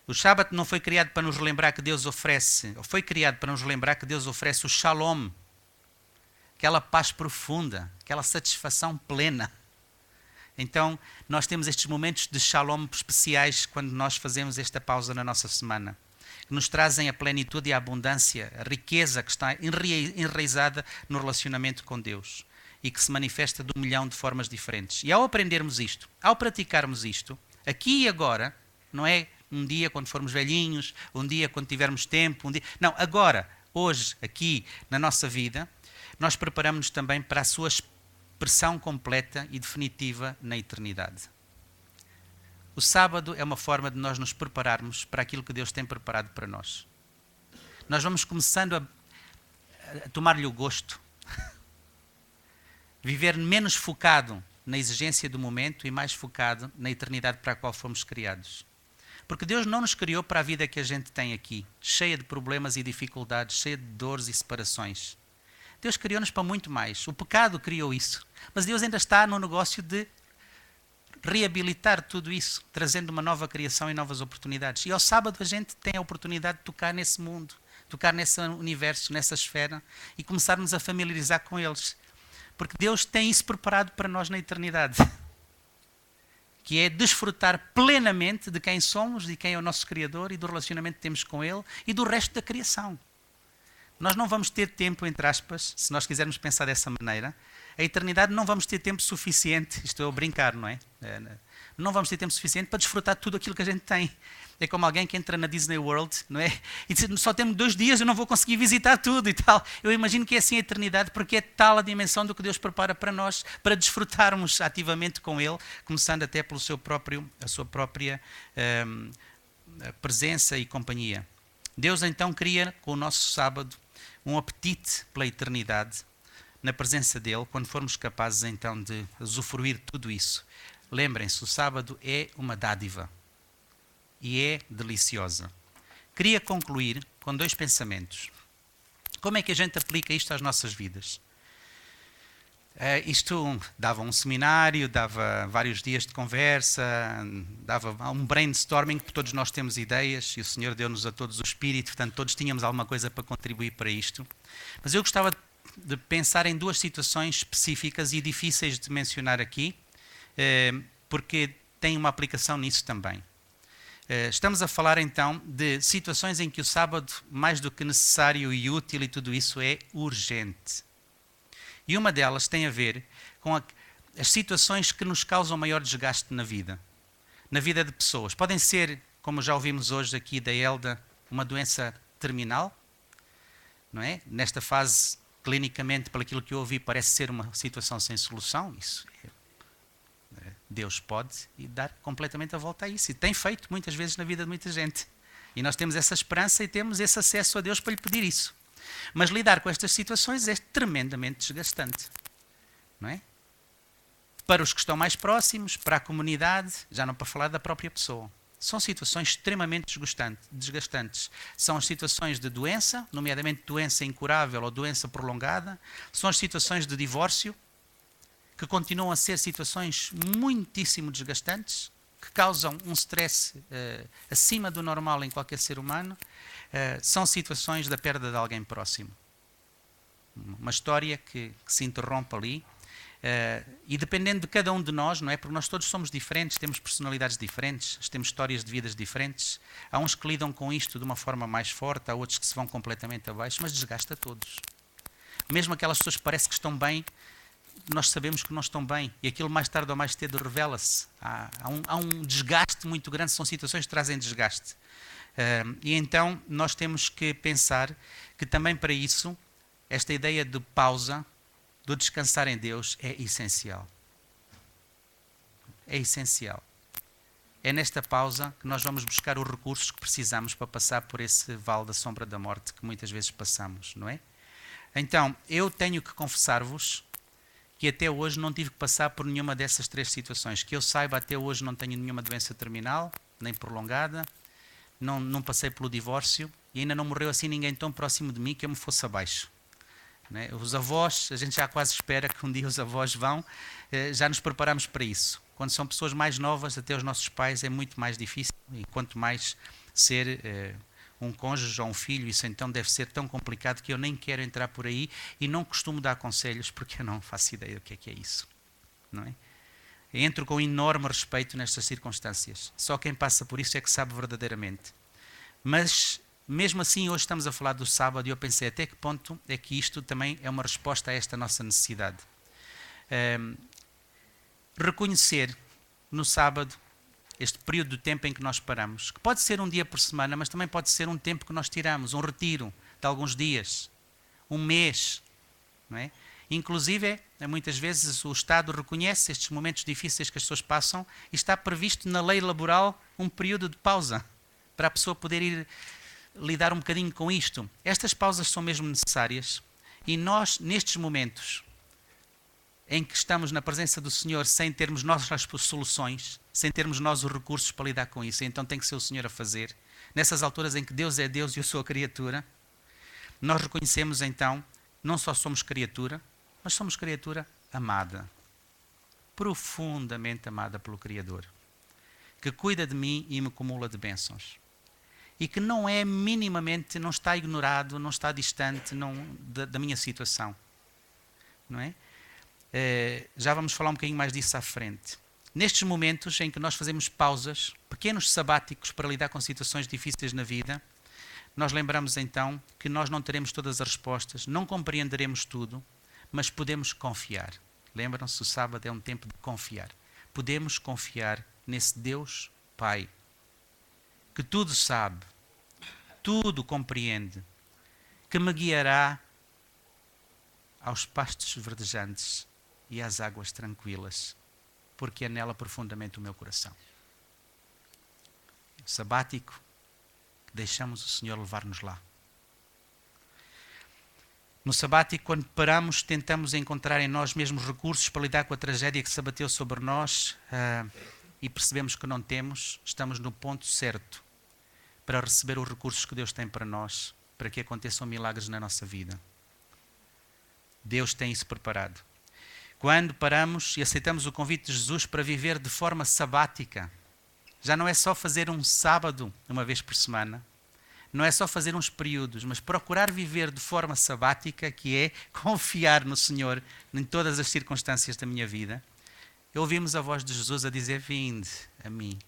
O Shabat não foi criado para nos lembrar que Deus oferece, ou foi criado para nos lembrar que Deus oferece o Shalom, aquela paz profunda, aquela satisfação plena. Então, nós temos estes momentos de Shalom especiais quando nós fazemos esta pausa na nossa semana, que nos trazem a plenitude e a abundância, a riqueza que está enraizada no relacionamento com Deus e que se manifesta de 1 milhão de formas diferentes. E ao aprendermos isto, ao praticarmos isto, aqui e agora, não é um dia quando formos velhinhos, um dia quando tivermos tempo, não, agora, hoje, aqui na nossa vida, nós preparamos-nos também para a sua expressão completa e definitiva na eternidade. O sábado é uma forma de nós nos prepararmos para aquilo que Deus tem preparado para nós. Nós vamos começando a tomar-lhe o gosto, viver menos focado na exigência do momento e mais focado na eternidade para a qual fomos criados. Porque Deus não nos criou para a vida que a gente tem aqui, cheia de problemas e dificuldades, cheia de dores e separações. Deus criou-nos para muito mais. O pecado criou isso. Mas Deus ainda está no negócio de reabilitar tudo isso, trazendo uma nova criação e novas oportunidades. E ao sábado a gente tem a oportunidade de tocar nesse mundo, tocar nesse universo, nessa esfera e começarmos a familiarizar com eles. Porque Deus tem isso preparado para nós na eternidade. Que é desfrutar plenamente de quem somos, de quem é o nosso Criador e do relacionamento que temos com Ele e do resto da criação. Nós não vamos ter tempo, entre aspas, se nós quisermos pensar dessa maneira, a eternidade não vamos ter tempo suficiente, estou a brincar, não é? Não vamos ter tempo suficiente para desfrutar tudo aquilo que a gente tem. É como alguém que entra na Disney World, não é? E diz, só temos 2 dias, eu não vou conseguir visitar tudo e tal. Eu imagino que é assim a eternidade, porque é tal a dimensão do que Deus prepara para nós, para desfrutarmos ativamente com Ele, começando até pelo a sua própria presença e companhia. Deus então cria com o nosso sábado um apetite pela eternidade, na presença dEle, quando formos capazes então de usufruir tudo isso. Lembrem-se, o sábado é uma dádiva e é deliciosa. Queria concluir com 2 pensamentos. Como é que a gente aplica isto às nossas vidas? Isto dava um seminário, dava vários dias de conversa, dava um brainstorming, porque todos nós temos ideias e o Senhor deu-nos a todos o Espírito, portanto todos tínhamos alguma coisa para contribuir para isto. Mas eu gostava de pensar em 2 situações específicas e difíceis de mencionar aqui, porque tem uma aplicação nisso também. Estamos a falar então de situações em que o sábado, mais do que necessário e útil e tudo isso, é urgente. E uma delas tem a ver com as situações que nos causam maior desgaste na vida de pessoas. Podem ser, como já ouvimos hoje aqui da Elda, uma doença terminal, não é? Nesta fase, clinicamente, pelo aquilo que eu ouvi, parece ser uma situação sem solução. Isso Deus pode dar completamente a volta a isso. E tem feito muitas vezes na vida de muita gente. E nós temos essa esperança e temos esse acesso a Deus para lhe pedir isso. Mas lidar com estas situações é tremendamente desgastante. Não é? Para os que estão mais próximos, para a comunidade, já não para falar da própria pessoa. São situações extremamente desgastantes. São as situações de doença, nomeadamente doença incurável ou doença prolongada. São as situações de divórcio, que continuam a ser situações muitíssimo desgastantes, que causam um stress acima do normal em qualquer ser humano. São situações da perda de alguém próximo. Uma história que se interrompe ali. E dependendo de cada um de nós, não é? Porque nós todos somos diferentes, temos personalidades diferentes, temos histórias de vidas diferentes. Há uns que lidam com isto de uma forma mais forte, há outros que se vão completamente abaixo, mas desgasta a todos. Mesmo aquelas pessoas que parece que estão bem, nós sabemos que não estão bem e aquilo mais tarde ou mais cedo revela-se. Há um desgaste muito grande, são situações que trazem desgaste. E então nós temos que pensar que também para isso, esta ideia de pausa, do descansar em Deus, é essencial. É essencial. É nesta pausa que nós vamos buscar os recursos que precisamos para passar por esse vale da sombra da morte que muitas vezes passamos, não é? Então, eu tenho que confessar-vos que até hoje não tive que passar por nenhuma dessas 3 situações. Que eu saiba, até hoje não tenho nenhuma doença terminal, nem prolongada, não passei pelo divórcio e ainda não morreu assim ninguém tão próximo de mim que eu me fosse abaixo. Não é? Os avós, a gente já quase espera que um dia os avós vão, já nos preparamos para isso. Quando são pessoas mais novas, até os nossos pais, é muito mais difícil, e quanto mais ser um cônjuge ou um filho, isso então deve ser tão complicado que eu nem quero entrar por aí e não costumo dar conselhos porque eu não faço ideia do que é isso. Não é? Entro com enorme respeito nestas circunstâncias. Só quem passa por isso é que sabe verdadeiramente. Mas, mesmo assim, hoje estamos a falar do sábado e eu pensei até que ponto é que isto também é uma resposta a esta nossa necessidade. Reconhecer no sábado este período de tempo em que nós paramos, que pode ser um dia por semana, mas também pode ser um tempo que nós tiramos, um retiro de alguns dias, um mês, não é? Inclusive, muitas vezes o Estado reconhece estes momentos difíceis que as pessoas passam e está previsto na lei laboral um período de pausa para a pessoa poder ir lidar um bocadinho com isto. Estas pausas são mesmo necessárias e nós, nestes momentos em que estamos na presença do Senhor sem termos nós as soluções, sem termos nós os recursos para lidar com isso, então tem que ser o Senhor a fazer. Nessas alturas em que Deus é Deus e eu sou a criatura, nós reconhecemos então, não só somos criatura, mas somos criatura amada, profundamente amada pelo Criador, que cuida de mim e me acumula de bênçãos. E que não é minimamente, não está ignorado, não está distante da minha situação. Não é? Já vamos falar um bocadinho mais disso à frente. Nestes momentos em que nós fazemos pausas, pequenos sabáticos para lidar com situações difíceis na vida, nós lembramos então que nós não teremos todas as respostas, não compreenderemos tudo, mas podemos confiar. Lembram-se, o sábado é um tempo de confiar. Podemos confiar nesse Deus Pai, que tudo sabe, tudo compreende, que me guiará aos pastos verdejantes e às águas tranquilas, porque é nela profundamente o meu coração. Sabático, deixamos o Senhor levar-nos lá. No sabático, quando paramos, tentamos encontrar em nós mesmos recursos para lidar com a tragédia que se abateu sobre nós e percebemos que não temos, estamos no ponto certo para receber os recursos que Deus tem para nós, para que aconteçam milagres na nossa vida. Deus tem isso preparado. Quando paramos e aceitamos o convite de Jesus para viver de forma sabática, já não é só fazer um sábado uma vez por semana, não é só fazer uns períodos, mas procurar viver de forma sabática, que é confiar no Senhor em todas as circunstâncias da minha vida. Ouvimos a voz de Jesus a dizer: vinde a mim,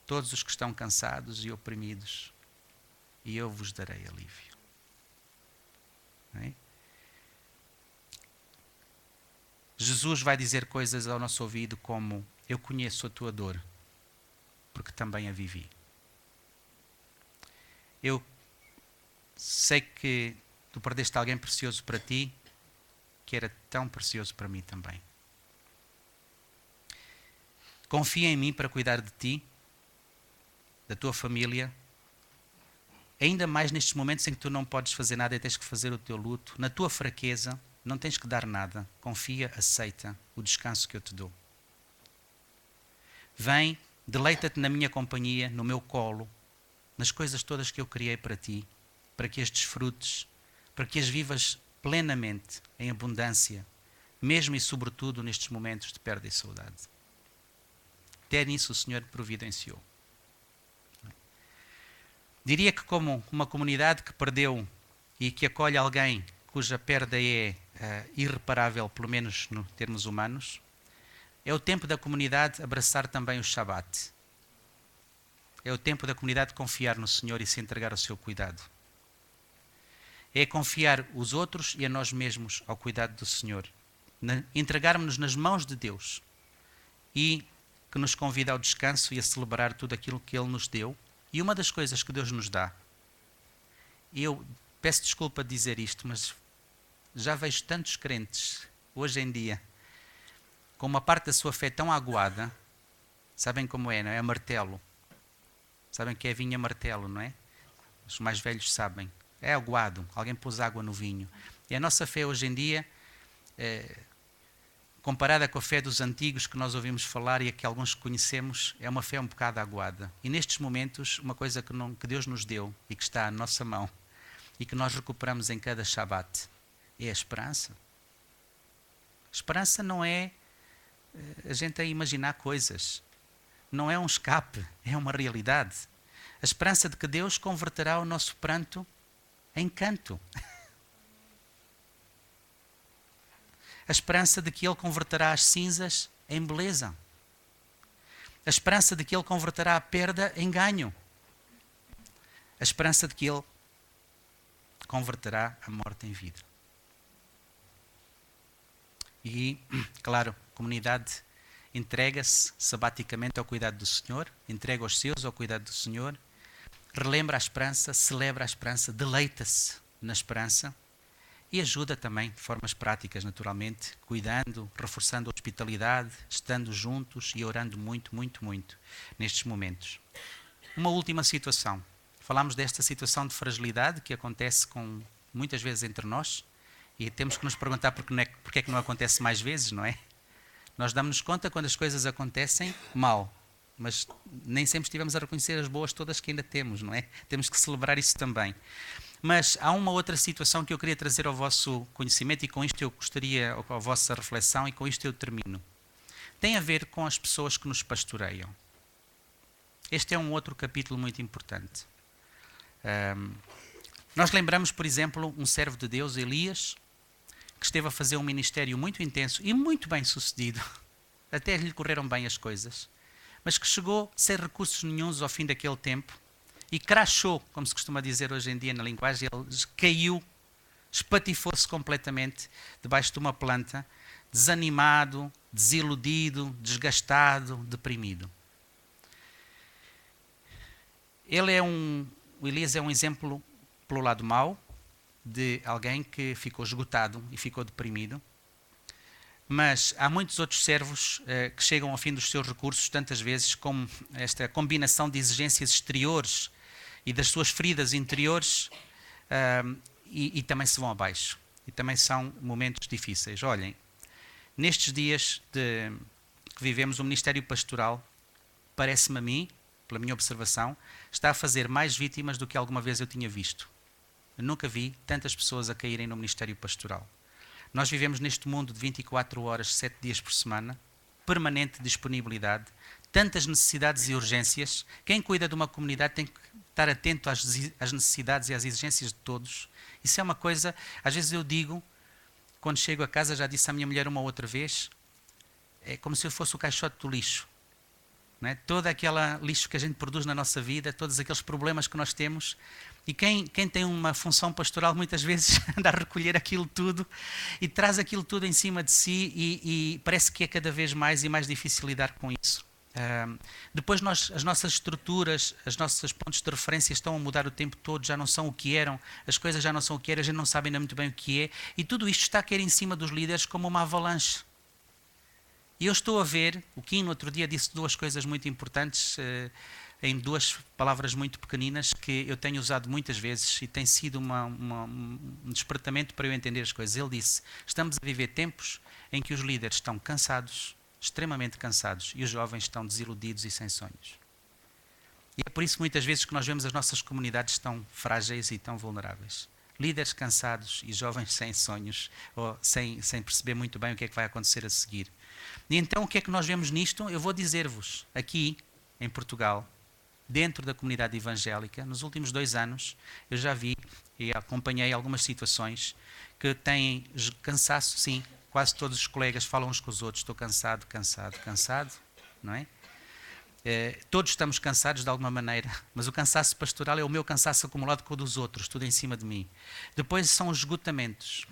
todos os que estão cansados e oprimidos, e eu vos darei alívio. Não é? Jesus vai dizer coisas ao nosso ouvido como: eu conheço a tua dor, porque também a vivi. Eu sei que tu perdeste alguém precioso para ti, que era tão precioso para mim também. Confia em mim para cuidar de ti, da tua família, ainda mais nestes momentos em que tu não podes fazer nada e tens que fazer o teu luto, na tua fraqueza, não tens que dar nada. Confia, aceita o descanso que eu te dou. Vem, deleita-te na minha companhia, no meu colo, nas coisas todas que eu criei para ti, para que as desfrutes, para que as vivas plenamente, em abundância, mesmo e sobretudo nestes momentos de perda e saudade. Até nisso o Senhor providenciou. Diria que como uma comunidade que perdeu e que acolhe alguém cuja perda é irreparável, pelo menos em termos humanos, é o tempo da comunidade abraçar também o Shabat. É o tempo da comunidade confiar no Senhor e se entregar ao seu cuidado. É confiar os outros e a nós mesmos ao cuidado do Senhor. Entregarmos-nos nas mãos de Deus e que nos convida ao descanso e a celebrar tudo aquilo que Ele nos deu E uma das coisas que Deus nos dá, e eu peço desculpa de dizer isto, mas já vejo tantos crentes hoje em dia com uma parte da sua fé tão aguada, sabem como é, não é? É martelo. Sabem que é vinha martelo, não é? Os mais velhos sabem. É aguado, alguém pôs água no vinho. E a nossa fé hoje em dia, comparada com a fé dos antigos que nós ouvimos falar e a que alguns conhecemos, é uma fé um bocado aguada. E nestes momentos, uma coisa que Deus nos deu e que está à nossa mão e que nós recuperamos em cada Shabat é a esperança. Esperança não é a gente a imaginar coisas. Não é um escape, é uma realidade. A esperança de que Deus converterá o nosso pranto em canto. A esperança de que Ele converterá as cinzas em beleza. A esperança de que Ele converterá a perda em ganho. A esperança de que Ele converterá a morte em vida. E, claro, a comunidade entrega-se sabaticamente ao cuidado do Senhor, entrega os seus ao cuidado do Senhor, relembra a esperança, celebra a esperança, deleita-se na esperança e ajuda também de formas práticas, naturalmente, cuidando, reforçando a hospitalidade, estando juntos e orando muito, muito, muito nestes momentos. Uma última situação. Falámos desta situação de fragilidade que acontece muitas vezes entre nós e temos que nos perguntar porque é que não acontece mais vezes, não é? Nós damos-nos conta quando as coisas acontecem mal, mas nem sempre estivemos a reconhecer as boas todas que ainda temos, não é? Temos que celebrar isso também. Mas há uma outra situação que eu queria trazer ao vosso conhecimento e com isto eu gostaria, à vossa reflexão e com isto eu termino. Tem a ver com as pessoas que nos pastoreiam. Este é um outro capítulo muito importante. Nós lembramos, por exemplo, um servo de Deus, Elias, que esteve a fazer um ministério muito intenso e muito bem sucedido, até lhe correram bem as coisas, mas que chegou sem recursos nenhuns ao fim daquele tempo e crashou, como se costuma dizer hoje em dia na linguagem, ele caiu, espatifou-se completamente debaixo de uma planta, desanimado, desiludido, desgastado, deprimido. O Elias é um exemplo pelo lado mau, de alguém que ficou esgotado e ficou deprimido. Mas há muitos outros servos que chegam ao fim dos seus recursos, tantas vezes, com esta combinação de exigências exteriores e das suas feridas interiores, e também se vão abaixo. E também são momentos difíceis. Olhem, nestes dias que vivemos, o Ministério Pastoral, parece-me a mim, pela minha observação, está a fazer mais vítimas do que alguma vez eu tinha visto. Eu nunca vi tantas pessoas a caírem no Ministério Pastoral. Nós vivemos neste mundo de 24 horas, 7 dias por semana, permanente disponibilidade, tantas necessidades e urgências. Quem cuida de uma comunidade tem que estar atento às necessidades e às exigências de todos. Isso é uma coisa, às vezes eu digo, quando chego a casa, já disse à minha mulher uma outra vez, é como se eu fosse o caixote do lixo. Não é? Todo aquele lixo que a gente produz na nossa vida, todos aqueles problemas que nós temos. E quem tem uma função pastoral muitas vezes anda a recolher aquilo tudo e traz aquilo tudo em cima de si e parece que é cada vez mais e mais difícil lidar com isso. Depois as nossas estruturas, os nossos pontos de referência estão a mudar o tempo todo, já não são o que eram, as coisas já não são o que eram, a gente não sabe ainda muito bem o que é e tudo isto está a cair em cima dos líderes como uma avalanche. E eu estou a ver, o Kim no outro dia disse duas coisas muito importantes, em duas palavras muito pequeninas, que eu tenho usado muitas vezes e tem sido um despertamento para eu entender as coisas. Ele disse, estamos a viver tempos em que os líderes estão cansados, extremamente cansados, e os jovens estão desiludidos e sem sonhos. E é por isso muitas vezes que nós vemos as nossas comunidades tão frágeis e tão vulneráveis. Líderes cansados e jovens sem sonhos, ou sem perceber muito bem o que é que vai acontecer a seguir. E então o que é que nós vemos nisto? Eu vou dizer-vos, aqui em Portugal, dentro da comunidade evangélica, nos últimos 2 anos, eu já vi e acompanhei algumas situações que têm cansaço, sim, quase todos os colegas falam uns com os outros, estou cansado, não é? Todos estamos cansados de alguma maneira, mas o cansaço pastoral é o meu cansaço acumulado com o dos outros, tudo em cima de mim. Depois são os esgotamentos,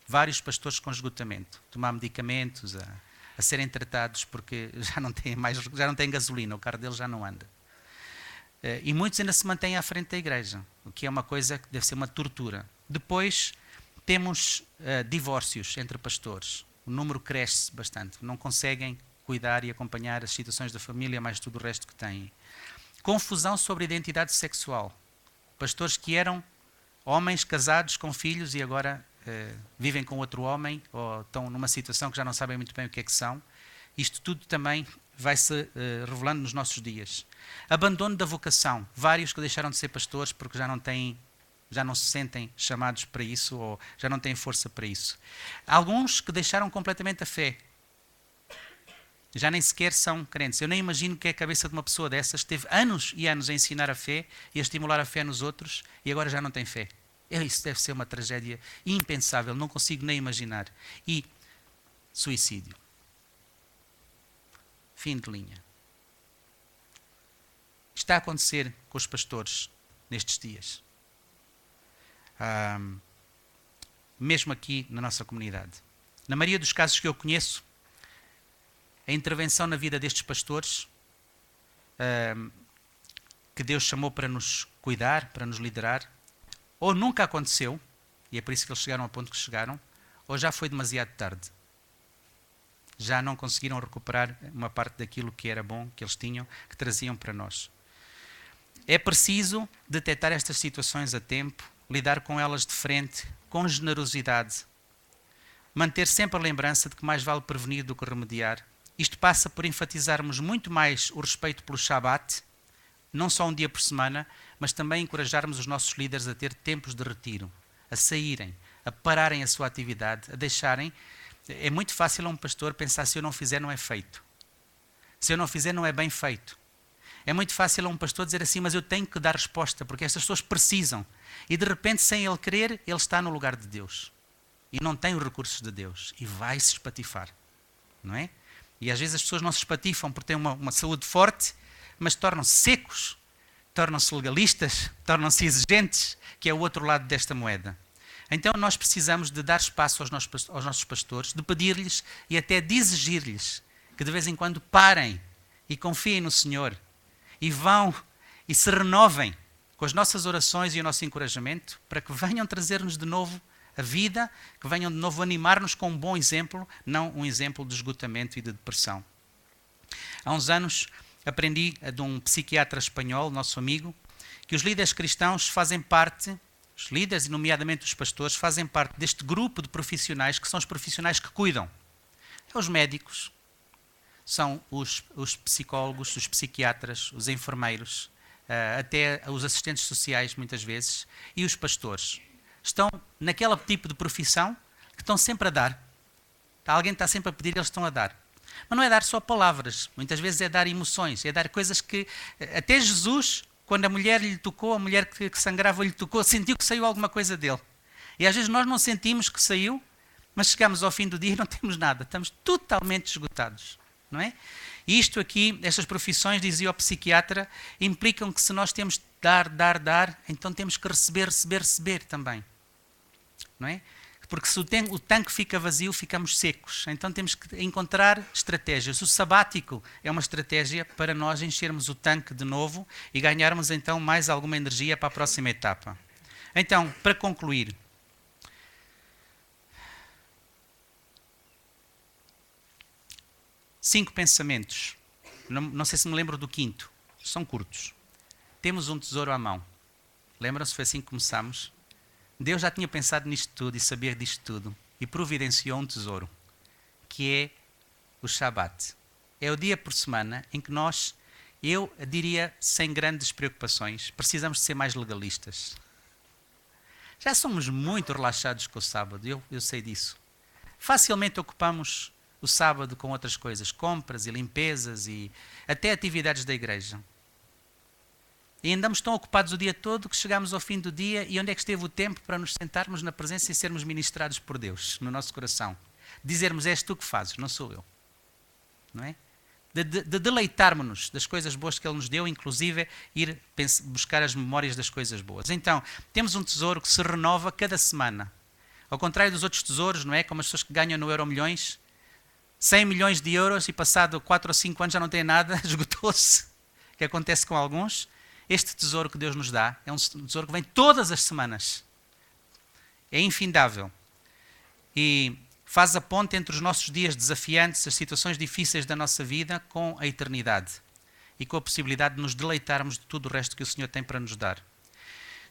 vários pastores com esgotamento, tomar medicamentos, a serem tratados porque já não têm gasolina, o carro deles já não anda. E muitos ainda se mantêm à frente da igreja, o que é uma coisa que deve ser uma tortura. Depois temos divórcios entre pastores. O número cresce bastante. Não conseguem cuidar e acompanhar as situações da família, mais tudo o resto que têm. Confusão sobre a identidade sexual. Pastores que eram homens casados com filhos e agora vivem com outro homem ou estão numa situação que já não sabem muito bem o que é que são. Isto tudo também vai-se revelando nos nossos dias. Abandono da vocação. Vários que deixaram de ser pastores porque já não se sentem chamados para isso ou já não têm força para isso. Alguns que deixaram completamente a fé. Já nem sequer são crentes. Eu nem imagino que é a cabeça de uma pessoa dessas teve anos e anos a ensinar a fé e a estimular a fé nos outros e agora já não tem fé. Isso deve ser uma tragédia impensável, não consigo nem imaginar. E suicídio. Fim de linha. Está a acontecer com os pastores nestes dias. Mesmo aqui na nossa comunidade. Na maioria dos casos que eu conheço, a intervenção na vida destes pastores, que Deus chamou para nos cuidar, para nos liderar, ou nunca aconteceu, e é por isso que eles chegaram ao ponto que chegaram, ou já foi demasiado tarde. Já não conseguiram recuperar uma parte daquilo que era bom, que eles tinham, que traziam para nós. É preciso detectar estas situações a tempo, lidar com elas de frente, com generosidade, manter sempre a lembrança de que mais vale prevenir do que remediar. Isto passa por enfatizarmos muito mais o respeito pelo Shabat, não só um dia por semana, mas também encorajarmos os nossos líderes a ter tempos de retiro, a saírem, a pararem a sua atividade, a deixarem. É muito fácil a um pastor pensar: se eu não fizer, não é feito. Se eu não fizer, não é bem feito. É muito fácil a um pastor dizer assim: mas eu tenho que dar resposta, porque estas pessoas precisam. E de repente, sem ele querer, ele está no lugar de Deus. E não tem os recursos de Deus. E vai-se espatifar. Não é? E às vezes as pessoas não se espatifam porque têm uma saúde forte, mas tornam-se secos, tornam-se legalistas, tornam-se exigentes, que é o outro lado desta moeda. Então nós precisamos de dar espaço aos nossos pastores, de pedir-lhes e até de exigir-lhes que de vez em quando parem e confiem no Senhor e vão e se renovem com as nossas orações e o nosso encorajamento para que venham trazer-nos de novo a vida, que venham de novo animar-nos com um bom exemplo, não um exemplo de esgotamento e de depressão. Há uns anos aprendi de um psiquiatra espanhol, nosso amigo, que os líderes cristãos fazem parte, os líderes, e nomeadamente os pastores, fazem parte deste grupo de profissionais que são os profissionais que cuidam. É os médicos, são os psicólogos, os psiquiatras, os enfermeiros, até os assistentes sociais muitas vezes, e os pastores. Estão naquele tipo de profissão que estão sempre a dar. Alguém está sempre a pedir e eles estão a dar. Mas não é dar só palavras, muitas vezes é dar emoções, é dar coisas que até Jesus, quando a mulher lhe tocou, a mulher que sangrava lhe tocou, sentiu que saiu alguma coisa dele. E às vezes nós não sentimos que saiu, mas chegamos ao fim do dia e não temos nada, estamos totalmente esgotados, não é? E isto aqui, estas profissões, dizia o psiquiatra, implicam que se nós temos de dar, então temos que receber também, não é? Porque se o tanque fica vazio, ficamos secos. Então temos que encontrar estratégias. O sabático é uma estratégia para nós enchermos o tanque de novo e ganharmos então mais alguma energia para a próxima etapa. Então, para concluir, cinco pensamentos. Não sei se me lembro do quinto. São curtos. Temos um tesouro à mão. Lembram-se? Foi assim que começámos. Deus já tinha pensado nisto tudo e sabia disto tudo e providenciou um tesouro, que é o Shabat. É o dia por semana em que nós, eu diria sem grandes preocupações, precisamos de ser mais legalistas. Já somos muito relaxados com o sábado, eu sei disso. Facilmente ocupamos o sábado com outras coisas, compras e limpezas e até atividades da igreja. E andamos tão ocupados o dia todo que chegamos ao fim do dia e onde é que esteve o tempo para nos sentarmos na presença e sermos ministrados por Deus, no nosso coração? Dizermos: és tu que fazes, não sou eu. Não é? De deleitarmos-nos das coisas boas que Ele nos deu, inclusive ir buscar as memórias das coisas boas. Então, temos um tesouro que se renova cada semana. Ao contrário dos outros tesouros, não é? Como as pessoas que ganham no Euromilhões, 100 milhões de euros e passado 4 ou 5 anos já não têm nada, esgotou-se, que acontece com alguns. este tesouro que Deus nos dá é um tesouro que vem todas as semanas. É infindável. E faz a ponte entre os nossos dias desafiantes, as situações difíceis da nossa vida, com a eternidade. E com a possibilidade de nos deleitarmos de tudo o resto que o Senhor tem para nos dar.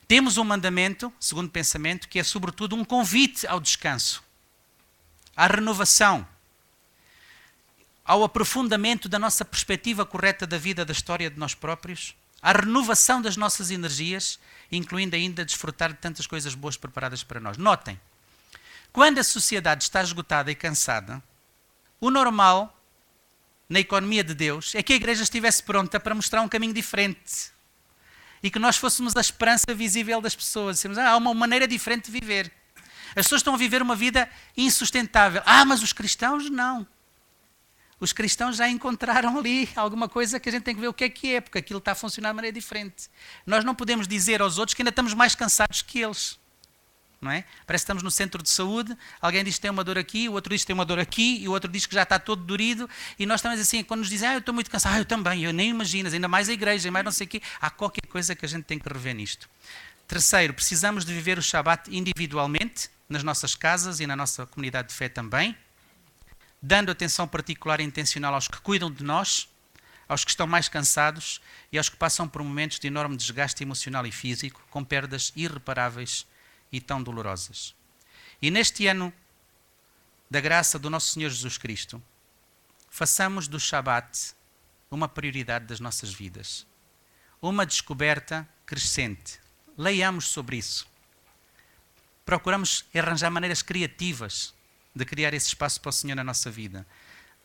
Temos um mandamento, segundo pensamento, que é sobretudo um convite ao descanso, à renovação, ao aprofundamento da nossa perspectiva correta da vida, da história de nós próprios, à renovação das nossas energias, incluindo ainda desfrutar de tantas coisas boas preparadas para nós. Notem, quando a sociedade está esgotada e cansada, o normal, na economia de Deus, é que a igreja estivesse pronta para mostrar um caminho diferente. E que nós fôssemos a esperança visível das pessoas. Dissemos, há uma maneira diferente de viver. As pessoas estão a viver uma vida insustentável. Mas os cristãos não. Os cristãos já encontraram ali alguma coisa que a gente tem que ver o que é, porque aquilo está a funcionar de maneira diferente. Nós não podemos dizer aos outros que ainda estamos mais cansados que eles. Não é? Parece que estamos no centro de saúde, alguém diz que tem uma dor aqui, o outro diz que tem uma dor aqui, e o outro diz que já está todo dorido, e nós estamos assim, quando nos dizem, eu estou muito cansado, eu também, eu nem imaginas, ainda mais a igreja, mais não sei o quê, há qualquer coisa que a gente tem que rever nisto. Terceiro, precisamos de viver o Shabat individualmente, nas nossas casas e na nossa comunidade de fé também, dando atenção particular e intencional aos que cuidam de nós, aos que estão mais cansados e aos que passam por momentos de enorme desgaste emocional e físico, com perdas irreparáveis e tão dolorosas. E neste ano da graça do nosso Senhor Jesus Cristo, façamos do Shabat uma prioridade das nossas vidas. Uma descoberta crescente. Leiamos sobre isso. Procuramos arranjar maneiras criativas de criar esse espaço para o Senhor na nossa vida.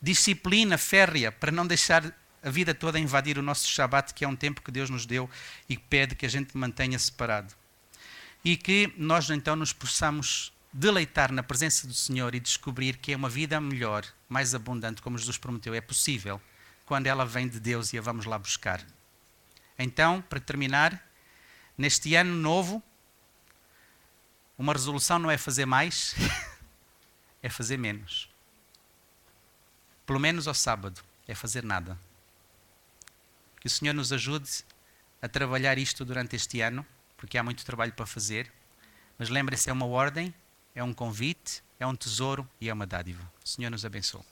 Disciplina férrea para não deixar a vida toda invadir o nosso Shabat, que é um tempo que Deus nos deu e pede que a gente mantenha separado. E que nós então nos possamos deleitar na presença do Senhor e descobrir que é uma vida melhor, mais abundante, como Jesus prometeu, é possível, quando ela vem de Deus e a vamos lá buscar. Então, para terminar, neste ano novo, uma resolução não é fazer mais, é fazer menos. Pelo menos ao sábado, é fazer nada. Que o Senhor nos ajude a trabalhar isto durante este ano, porque há muito trabalho para fazer, mas lembre-se, é uma ordem, é um convite, é um tesouro e é uma dádiva. O Senhor nos abençoe.